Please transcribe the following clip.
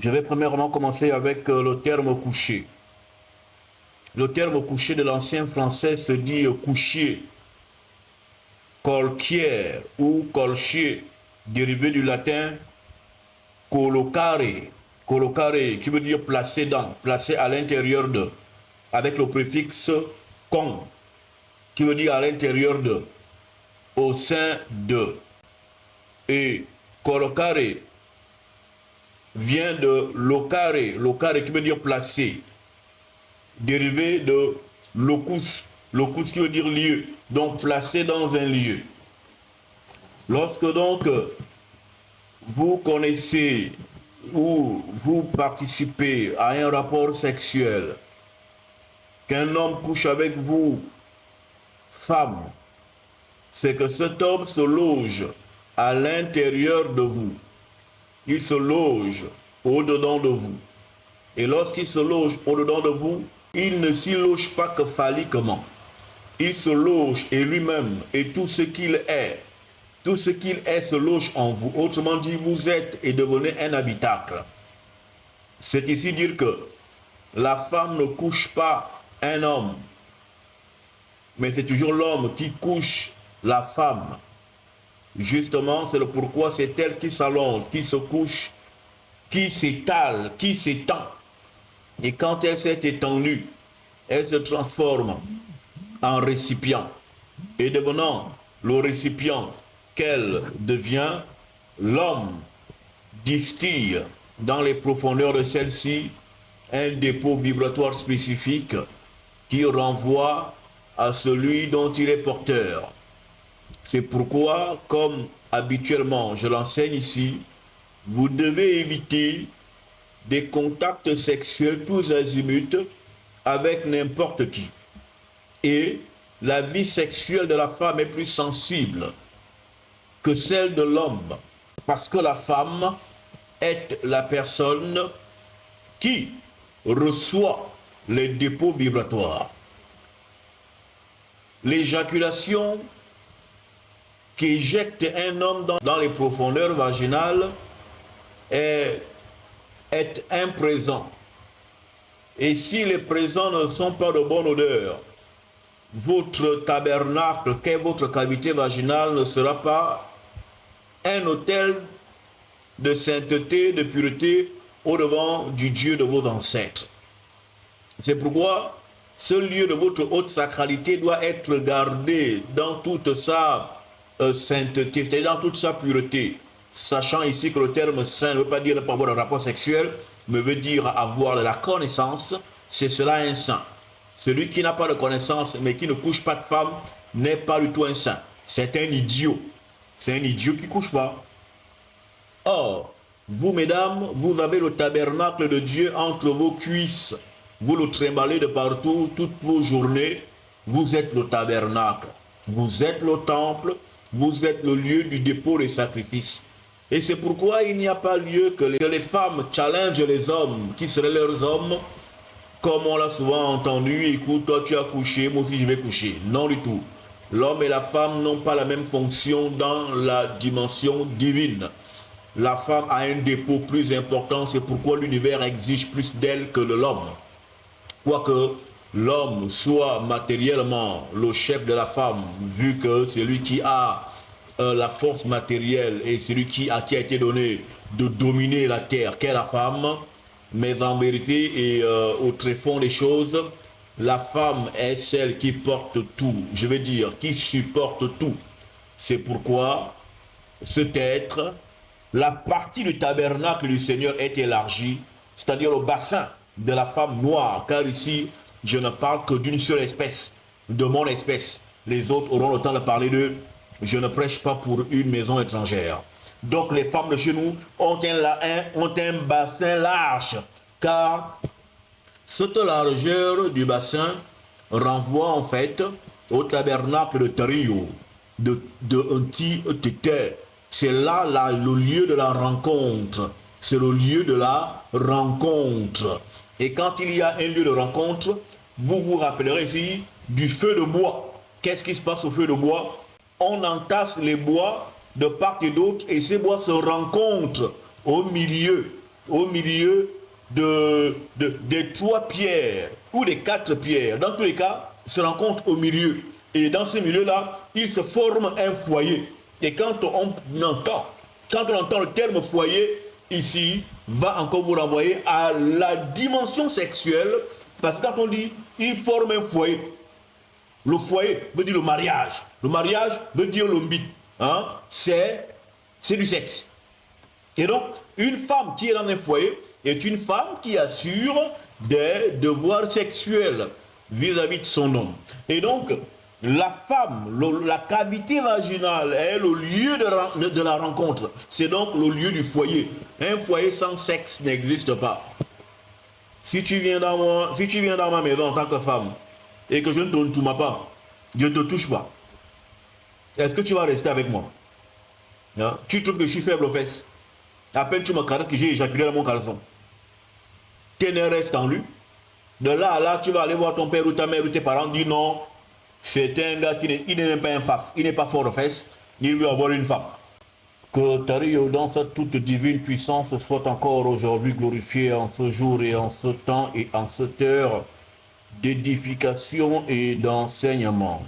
Je vais premièrement commencer avec le terme coucher. Le terme coucher de l'ancien français se dit couchier, colquière ou colchier, dérivé du latin collocare, collocare, qui veut dire placer dans, placer à l'intérieur de, avec le préfixe con, qui veut dire à l'intérieur de, au sein de. Et collocare vient de locare, locare qui veut dire placer, dérivé de locus, locus qui veut dire lieu, donc placé dans un lieu. Lorsque donc vous connaissez ou vous participez à un rapport sexuel, qu'un homme couche avec vous, femme, c'est que cet homme se loge à l'intérieur de vous. Il se loge au-dedans de vous. Et lorsqu'il se loge au-dedans de vous, il ne s'y loge pas que phalliquement. Il se loge et lui-même et tout ce qu'il est se loge en vous. Autrement dit, vous êtes et devenez un habitacle. C'est ici dire que la femme ne couche pas un homme, mais c'est toujours l'homme qui couche la femme. Justement, c'est le pourquoi c'est elle qui s'allonge, qui se couche, qui s'étale, qui s'étend. Et quand elle s'est étendue, elle se transforme en récipient. Et devenant le récipient qu'elle devient, l'homme distille dans les profondeurs de celle-ci un dépôt vibratoire spécifique qui renvoie à celui dont il est porteur. C'est pourquoi, comme habituellement je l'enseigne ici, vous devez éviter des contacts sexuels tous azimuts avec n'importe qui. Et la vie sexuelle de la femme est plus sensible que celle de l'homme, parce que la femme est la personne qui reçoit les dépôts vibratoires. L'éjaculation qui éjecte un homme dans les profondeurs vaginales est un présent. Et si les présents ne sont pas de bonne odeur, votre tabernacle, qu'est votre cavité vaginale, ne sera pas un autel de sainteté, de pureté au-devant du Dieu de vos ancêtres. C'est pourquoi ce lieu de votre haute sacralité doit être gardé dans toute sa sainteté, c'est-à-dire dans toute sa pureté, sachant ici que le terme saint ne veut pas dire ne pas avoir un rapport sexuel, mais veut dire avoir de la connaissance, c'est cela un saint. Celui qui n'a pas de connaissance, mais qui ne couche pas de femme, n'est pas du tout un saint. C'est un idiot. C'est un idiot qui ne couche pas. Or, vous, mesdames, vous avez le tabernacle de Dieu entre vos cuisses. Vous le trimballez de partout, toutes vos journées. Vous êtes le tabernacle. Vous êtes le temple. Vous êtes le lieu du dépôt des sacrifices. Et c'est pourquoi il n'y a pas lieu que les femmes challengent les hommes, qui seraient leurs hommes, comme on l'a souvent entendu, écoute, toi tu as couché, moi aussi je vais coucher. Non du tout. L'homme et la femme n'ont pas la même fonction dans la dimension divine. La femme a un dépôt plus important, c'est pourquoi l'univers exige plus d'elle que de l'homme. Quoique l'homme soit matériellement le chef de la femme, vu que c'est lui qui a la force matérielle et celui à qui a été donné de dominer la terre, qu'est la femme, mais en vérité et au tréfonds des choses, la femme est celle qui porte tout, je veux dire, qui supporte tout. C'est pourquoi cet être, la partie du tabernacle du Seigneur est élargie, c'est-à-dire le bassin de la femme noire, car ici, je ne parle que d'une seule espèce, de mon espèce. Les autres auront le temps de parler d'eux. Je ne prêche pas pour une maison étrangère. Donc les femmes de chez nous ont un bassin large, car cette largeur du bassin renvoie en fait au tabernacle de Trio, de Anti-Tété. C'est là, le lieu de la rencontre. C'est le lieu de la rencontre. Et quand il y a un lieu de rencontre, vous vous rappellerez ici du feu de bois. Qu'est-ce qui se passe au feu de bois? On entasse les bois de part et d'autre et ces bois se rencontrent au milieu au milieu des 3 pierres ou des 4 pierres. Dans tous les cas, se rencontrent au milieu. Et dans ce milieu-là, il se forme un foyer. Et quand on entend le terme foyer, ici, va encore vous renvoyer à la dimension sexuelle. Parce que quand on dit, il forme un foyer, le foyer veut dire le mariage. Le mariage veut dire le mythe. Hein? C'est du sexe. Et donc, une femme qui est dans un foyer est une femme qui assure des devoirs sexuels vis-à-vis de son homme. Et donc, la femme, la cavité vaginale est le lieu de la rencontre. C'est donc le lieu du foyer. Un foyer sans sexe n'existe pas. Si tu viens dans ma maison en tant que femme et que je ne te touche pas, je ne te touche pas, est-ce que tu vas rester avec moi? Hein? Tu trouves que je suis faible aux fesses? À peine tu me caresses que j'ai éjaculé dans mon caleçon. Tes nerfs restent en lui. De là à là, tu vas aller voir ton père ou ta mère ou tes parents dire non, c'est un gars qui n'est même pas un faf, il n'est pas fort aux fesses, il veut avoir une femme. Que ta dans sa toute divine puissance soit encore aujourd'hui glorifiée en ce jour et en ce temps et en cette heure d'édification et d'enseignement.